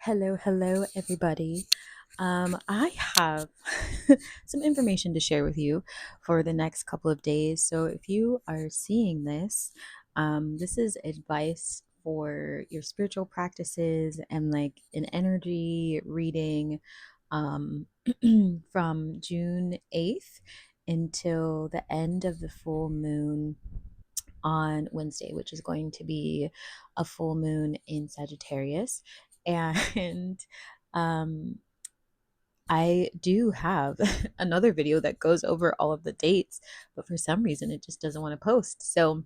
Hello, everybody. I have some information to share with you for the next couple of days. So, if you are seeing this, this is advice for your spiritual practices and like an energy reading um, from June 8th until the end of the full moon on Wednesday, which is going to be a full moon in Sagittarius. And um, I do have another video that goes over all of the dates, but for some reason it just doesn't want to post. So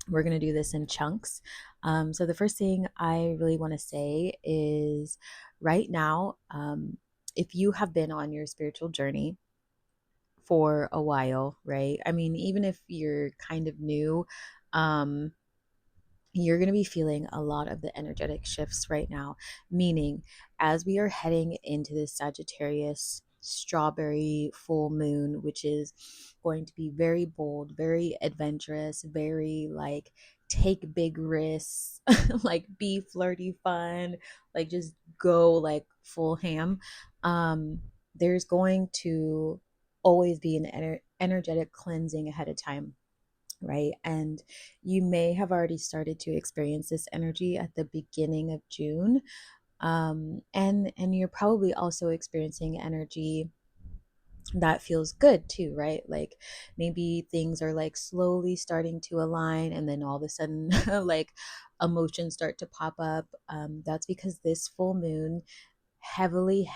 we're going to do this in chunks. So the first thing I really want to say is right now, if you have been on your spiritual journey for a while, right? I mean, even if you're kind of new, um, you're going to be feeling a lot of the energetic shifts right now. Meaning, as we are heading into this Sagittarius strawberry full moon, which is going to be very bold, very adventurous, very like take big risks, like be flirty fun, like just go like full ham. There's going to always be an energetic cleansing ahead of time, right? And you may have already started to experience this energy at the beginning of June. And you're probably also experiencing energy that feels good too, right? Like maybe things are like slowly starting to align, and then all of a sudden, like emotions start to pop up. That's because this full moon heavily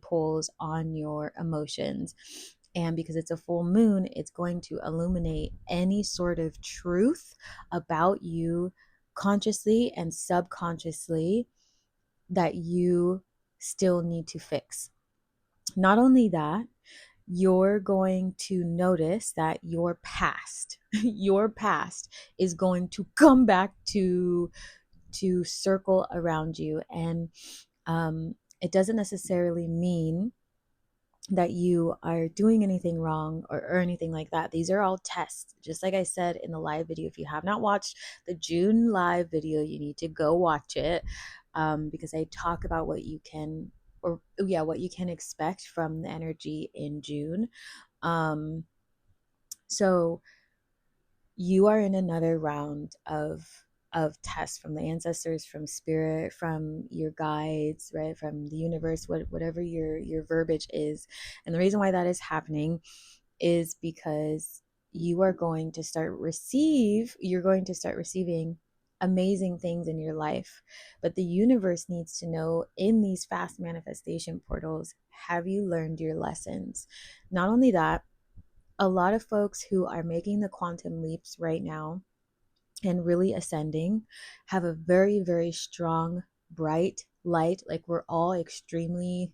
pulls on your emotions. And because it's a full moon, it's going to illuminate any sort of truth about you consciously and subconsciously that you still need to fix. Not only that, you're going to notice that your past, your past is going to come back to circle around you. And it doesn't necessarily mean that you are doing anything wrong or anything like that. These are all tests. Just like I said in the live video, if you have not watched the June live video, you need to go watch it, because I talk about what you can, or yeah, what you can expect from the energy in June. Um, so you are in another round of tests from the ancestors, from spirit, from your guides, right, from the universe, whatever your verbiage is. And the reason why that is happening is because you're going to start receiving amazing things in your life. But the universe needs to know, in these fast manifestation portals, have you learned your lessons? Not only that, a lot of folks who are making the quantum leaps right now and really ascending have a very strong, bright light. Like we're all extremely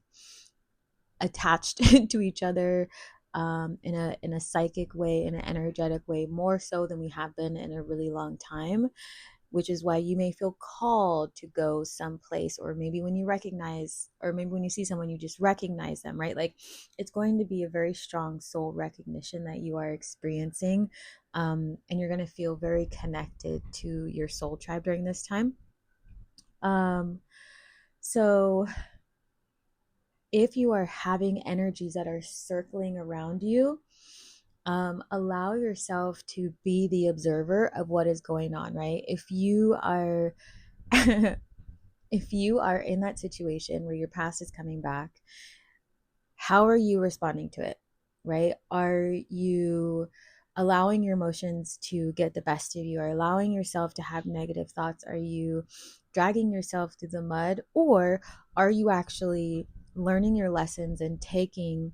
attached to each other, in a psychic way, in an energetic way, more so than we have been in a really long time, which is why you may feel called to go someplace, or maybe when you recognize, or maybe when you see someone, you just recognize them, right? Like it's going to be a very strong soul recognition that you are experiencing, and you're going to feel very connected to your soul tribe during this time. um, so if you are having energies that are circling around you, allow yourself to be the observer of what is going on, right? If you are if you are in that situation where your past is coming back, how are you responding to it, right? Are you allowing your emotions to get the best of you? Are allowing yourself to have negative thoughts? Are you dragging yourself through the mud? Or are you actually learning your lessons and taking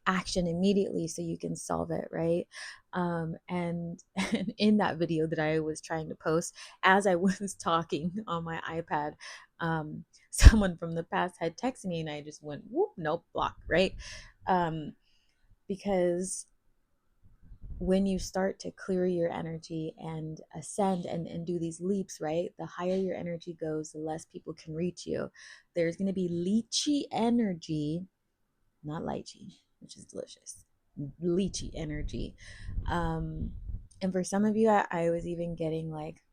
action immediately so you can solve it, right? And in that video that I was trying to post, as I was talking on my iPad, someone from the past had texted me, and I just went, whoop, nope, block, right? um, because when you start to clear your energy and ascend and do these leaps, right, the higher your energy goes, the less people can reach you. There's going to be lychee energy, not lychee, which is delicious, lychee energy. And for some of you, I was even getting like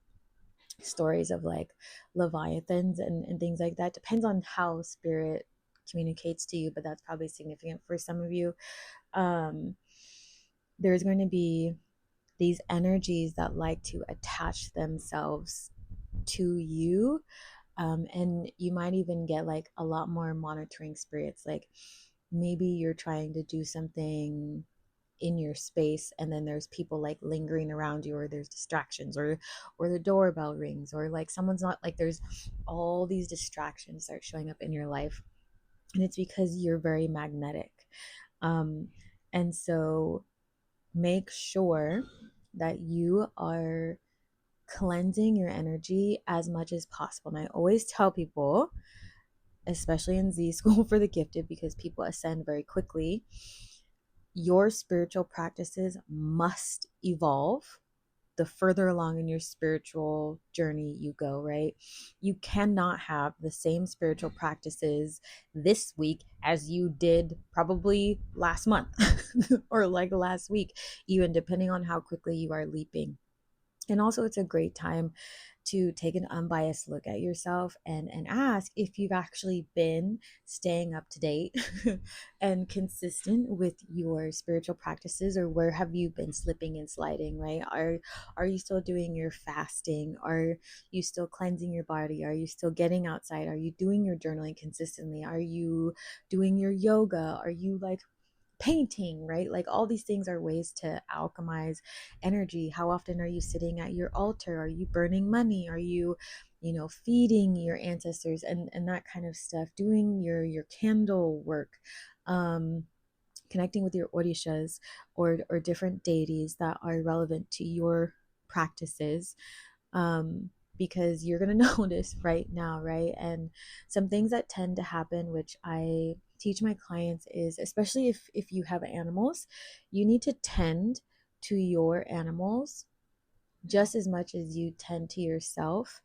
stories of like leviathans and things like that. Depends on how spirit communicates to you, but that's probably significant for some of you. um there's going to be these energies that like to attach themselves to you, and you might even get like a lot more monitoring spirits. Like maybe you're trying to do something in your space and then there's people like lingering around you, or there's distractions, or the doorbell rings, or like someone's not, like there's all these distractions start showing up in your life, and it's because you're very magnetic. um and so make sure that you are cleansing your energy as much as possible. And I always tell people, especially in Z School for the Gifted, because people ascend very quickly, your spiritual practices must evolve the further along in your spiritual journey you go, right? You cannot have the same spiritual practices this week as you did probably last month or like last week, even depending on how quickly you are leaping. And also, it's a great time to take an unbiased look at yourself and ask if you've actually been staying up to date and consistent with your spiritual practices, or where have you been slipping and sliding, right? Are you still doing your fasting? Are you still cleansing your body? Are you still getting outside? Are you doing your journaling consistently? Are you doing your yoga? Are you like painting, right? Like all these things are ways to alchemize energy. How often are you sitting at your altar? Are you burning money? Are you, feeding your ancestors and that kind of stuff, doing your candle work, um connecting with your orishas, or different deities that are relevant to your practices, because you're going to notice right now, right? And some things that tend to happen, which I teach my clients, is especially if you have animals, you need to tend to your animals just as much as you tend to yourself.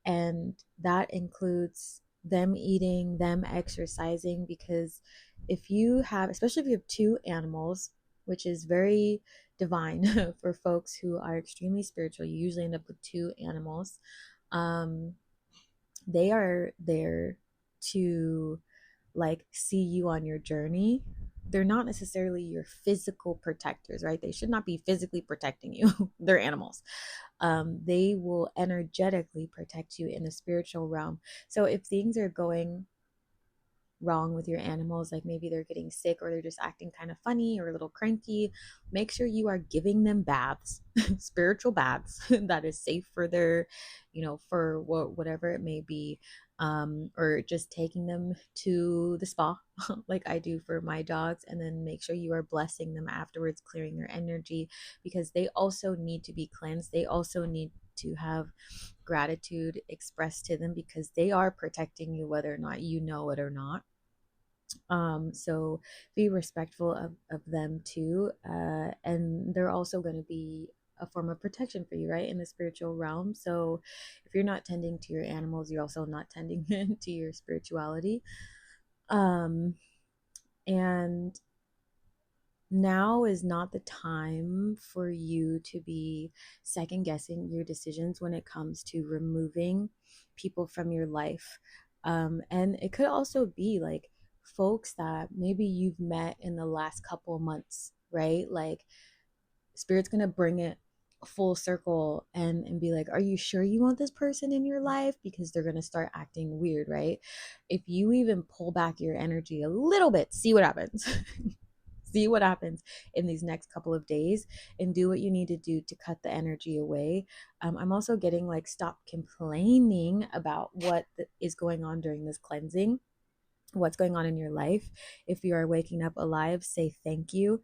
And that includes them eating, them exercising, because if you have, especially if you have two animals, which is very divine for folks who are extremely spiritual, you usually end up with two animals. um they are there to like see you on your journey. They're not necessarily your physical protectors, right? They should not be physically protecting you. They're animals. They will energetically protect you in the spiritual realm. So if things are going wrong with your animals, like maybe they're getting sick or they're just acting kind of funny or a little cranky, make sure you are giving them baths, spiritual baths that is safe for their, for whatever it may be. Or just taking them to the spa like I do for my dogs, and then make sure you are blessing them afterwards, clearing their energy, because they also need to be cleansed. They also need to have gratitude expressed to them, because they are protecting you whether or not you know it or not. So be respectful of them too, and they're also going to be a form of protection for you, right, in the spiritual realm. So if you're not tending to your animals, you're also not tending to your spirituality. um and now is not the time for you to be second guessing your decisions when it comes to removing people from your life. And it could also be like folks that maybe you've met in the last couple of months, right? Like spirit's gonna bring it full circle and be like, are you sure you want this person in your life? Because they're gonna start acting weird, right? If you even pull back your energy a little bit, see what happens. See what happens in these next couple of days, and do what you need to do to cut the energy away. I'm also getting like, stop complaining about what is going on during this cleansing, what's going on in your life. If you are waking up alive, say thank you.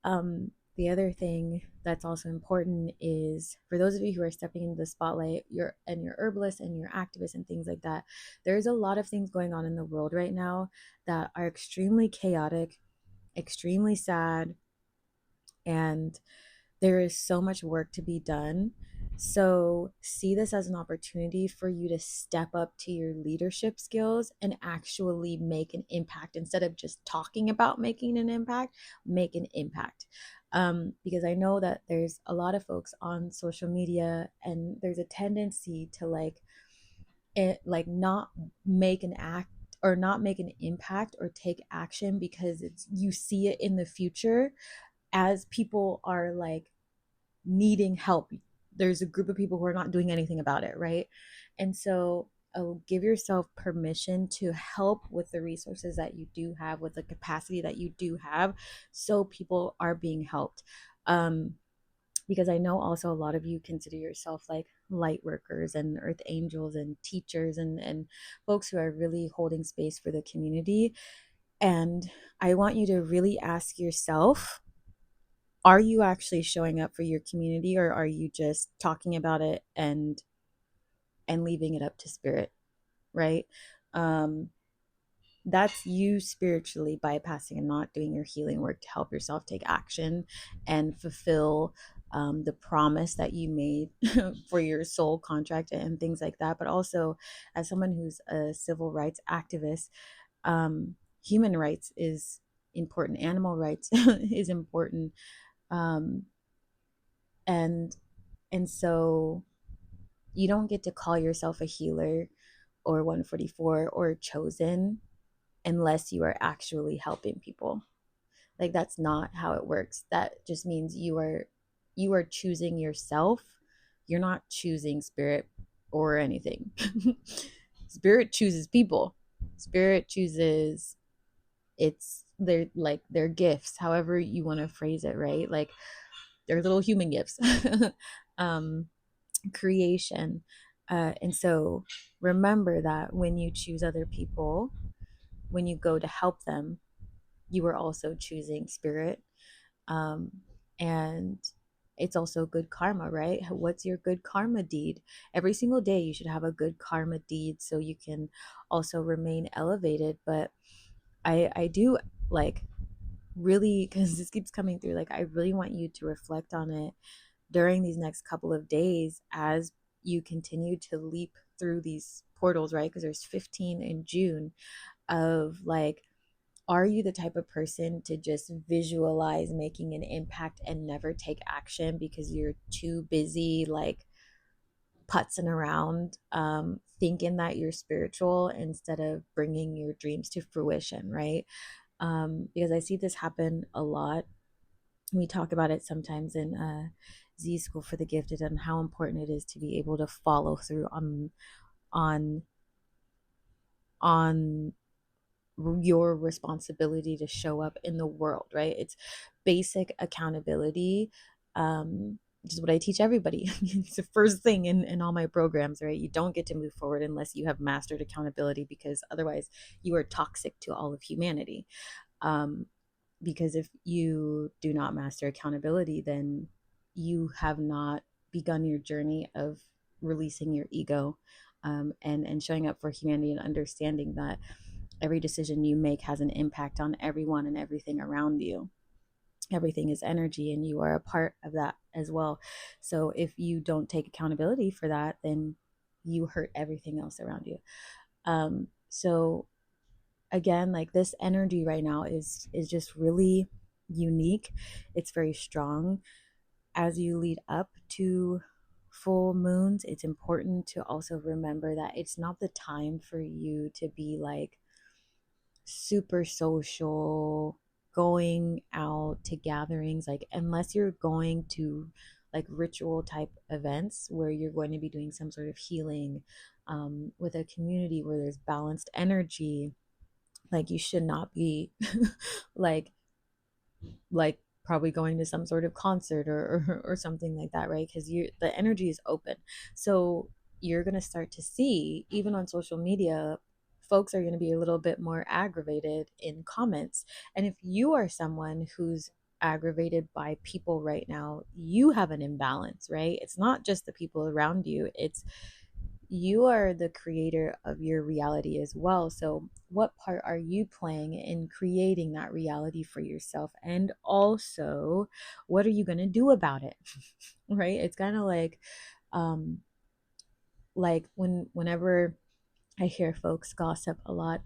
The other thing that's also important is, for those of you who are stepping into the spotlight, your herbalists and your activists and things like that, there's a lot of things going on in the world right now that are extremely chaotic, extremely sad, and there is so much work to be done. So see this as an opportunity for you to step up to your leadership skills and actually make an impact instead of just talking about making an impact. Make an impact. Because I know that there's a lot of folks on social media, and there's a tendency to like not make an act or not make an impact or take action because it's you see it in the future as people are like needing help. There's a group of people who are not doing anything about it, right? And so give yourself permission to help with the resources that you do have, with the capacity that you do have, so people are being helped. Because I know also a lot of you consider yourself like light workers and earth angels and teachers and folks who are really holding space for the community. And I want you to really ask yourself, are you actually showing up for your community, or are you just talking about it and leaving it up to spirit, right? um that's you spiritually bypassing and not doing your healing work to help yourself take action and fulfill the promise that you made for your soul contract and things like that. But also, as someone who's a civil rights activist, human rights is important, animal rights is important. um, and and so you don't get to call yourself a healer or 144 or chosen unless you are actually helping people. Like, that's not how it works. That just means you are choosing yourself. You're not choosing spirit or anything. Spirit chooses people. Spirit chooses, it's their gifts, however you want to phrase it, right? Like, they're little human gifts. um Creation. And so remember that when you choose other people, when you go to help them, you are also choosing spirit. Um, and it's also good karma, right? What's your good karma deed? Every single day, you should have a good karma deed so you can also remain elevated. But I do like really, because this keeps coming through, like, I really want you to reflect on it during these next couple of days as you continue to leap through these portals, right? Because there's 15 in June of like, are you the type of person to just visualize making an impact and never take action because you're too busy like putzing around, thinking that you're spiritual instead of bringing your dreams to fruition, right? Because I see this happen a lot. We talk about it sometimes in Z School for the Gifted, and how important it is to be able to follow through on on your responsibility to show up in the world, right? It's basic accountability. Which is what I teach everybody. It's the first thing in all my programs, right? You don't get to move forward unless you have mastered accountability, because otherwise you are toxic to all of humanity. um, because if you do not master accountability, then you have not begun your journey of releasing your ego, and showing up for humanity, and understanding that every decision you make has an impact on everyone and everything around you. Everything is energy, and you are a part of that as well. So if you don't take accountability for that, then you hurt everything else around you. So again, like, this energy right now is just really unique. It's very strong. As you lead up to full moons, it's important to also remember that it's not the time for you to be like super social, going out to gatherings, like, unless you're going to like ritual type events where you're going to be doing some sort of healing, with a community where there's balanced energy. Like, you should not be like like probably going to some sort of concert or something like that, right? Because you the energy is open. So you're going to start to see, even on social media, folks are going to be a little bit more aggravated in comments. And if you are someone who's aggravated by people right now, you have an imbalance, right? It's not just the people around you, it's you are the creator of your reality as well. So, what part are you playing in creating that reality for yourself? And also, what are you going to do about it? Right? It's kind of like, Um, like whenever I hear folks gossip a lot,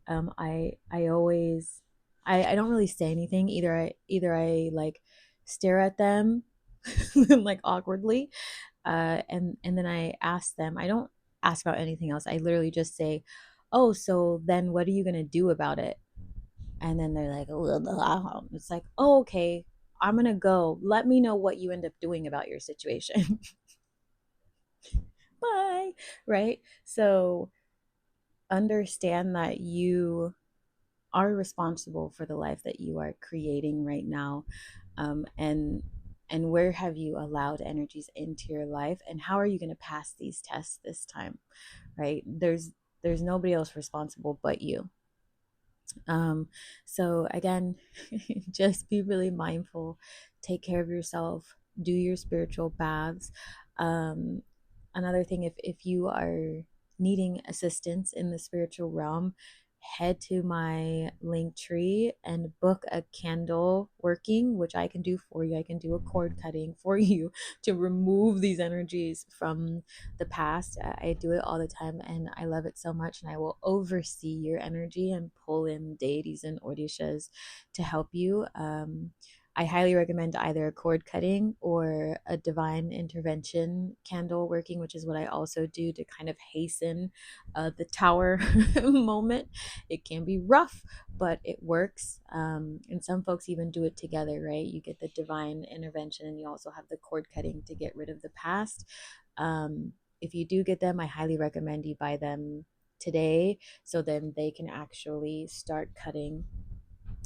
I always I don't really say anything. Either I like stare at them like awkwardly, and then I ask them. I don't ask about anything else. I literally just say, "Oh, so then what are you gonna do about it?" And then they're like, it's like, "Oh, okay, I'm gonna go. Let me know what you end up doing about your situation." Bye. Right? So understand that you are responsible for the life that you are creating right now, and where have you allowed energies into your life, and how are you going to pass these tests this time, right? There's nobody else responsible but you. um, so again, just be really mindful, take care of yourself, do your spiritual baths. um, Another thing, if you are needing assistance in the spiritual realm, head to my link tree and book a candle working, which I can do for you. I can do a cord cutting for you to remove these energies from the past. I do it all the time and I love it so much. And I will oversee your energy and pull in deities and orishas to help you. I highly recommend either a cord cutting or a divine intervention candle working, which is what I also do to kind of hasten the tower moment. It can be rough, but it works. And some folks even do it together, right? You get the divine intervention and you also have the cord cutting to get rid of the past. If you do get them, I highly recommend you buy them today so then they can actually start cutting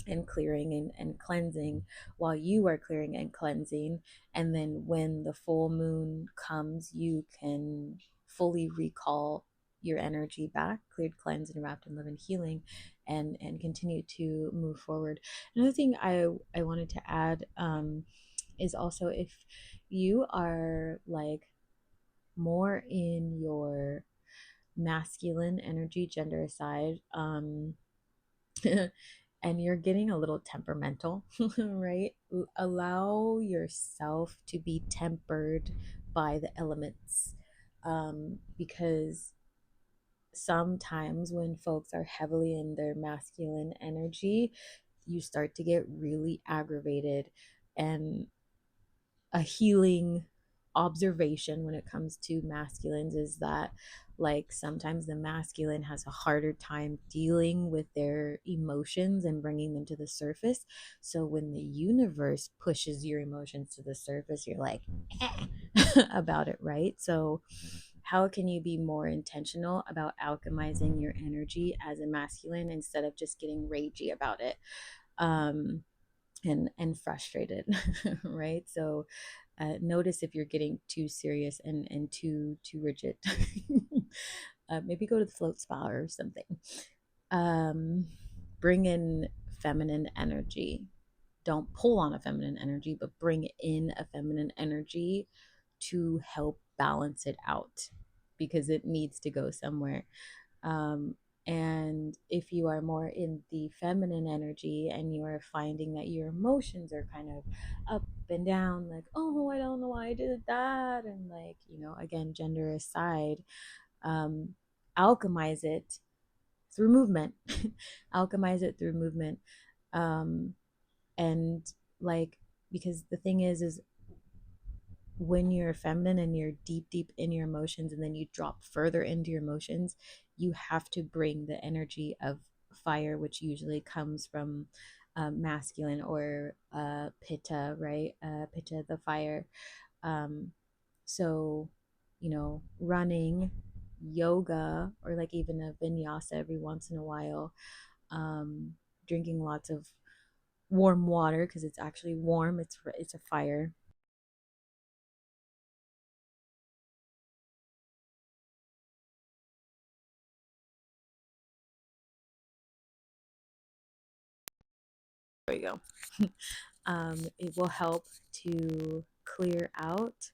and clearing and cleansing while you are clearing and cleansing. And then when the full moon comes, you can fully recall your energy back, cleared, cleansed, and wrapped in love and healing, and continue to move forward. Another thing I wanted to add, is also if you are like more in your masculine energy, gender aside, and you're getting a little temperamental, right? Allow yourself to be tempered by the elements, because sometimes when folks are heavily in their masculine energy, you start to get really aggravated. And a healing observation when it comes to masculines is that like sometimes the masculine has a harder time dealing with their emotions and bringing them to the surface. So when the universe pushes your emotions to the surface, you're like about it, right? So how can you be more intentional about alchemizing your energy as a masculine instead of just getting ragey about it, um and frustrated, right? So notice if you're getting too serious and too rigid. Maybe go to the float spa or something. um, bring in feminine energy. Don't pull on a feminine energy, but bring in a feminine energy to help balance it out because it needs to go somewhere. um, and if you are more in the feminine energy and you are finding that your emotions are kind of up and down, like, oh, I don't know why I did that, and like, again, gender aside, um, alchemize it through movement. Alchemize it through movement. Um, and like, because the thing is when you're feminine and you're deep in your emotions and then you drop further into your emotions, you have to bring the energy of fire, which usually comes from masculine, or pitta, right? Pitta, the fire. um, so running, yoga, or like even a vinyasa every once in a while, um, drinking lots of warm water because it's actually warm, it's a fire. There you go. It will help to clear out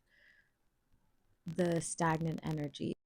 the stagnant energy.